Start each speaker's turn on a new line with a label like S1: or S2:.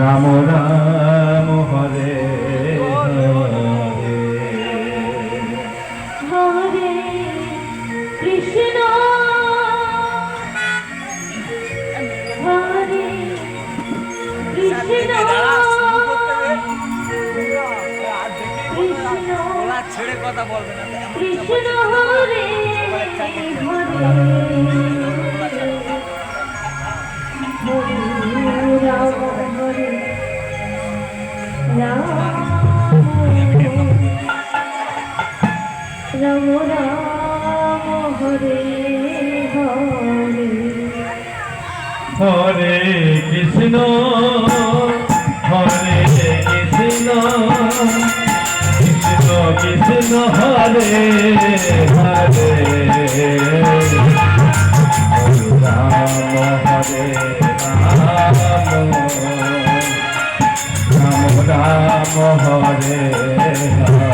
S1: রাম রাম হরে হরে
S2: হরে কৃষ্ণ হরে কৃষ্ণ
S3: ছেড়ে কথা বলবে না
S2: কৃষ্ণ হরে হরে রাম হরে রাম রাম রাম হরে হরে
S1: হরে কৃষ্ণ হরে কৃষ্ণ কৃষ্ণ কৃষ্ণ হরে হরে রাম হরে রাম রাম রাম হরে হরে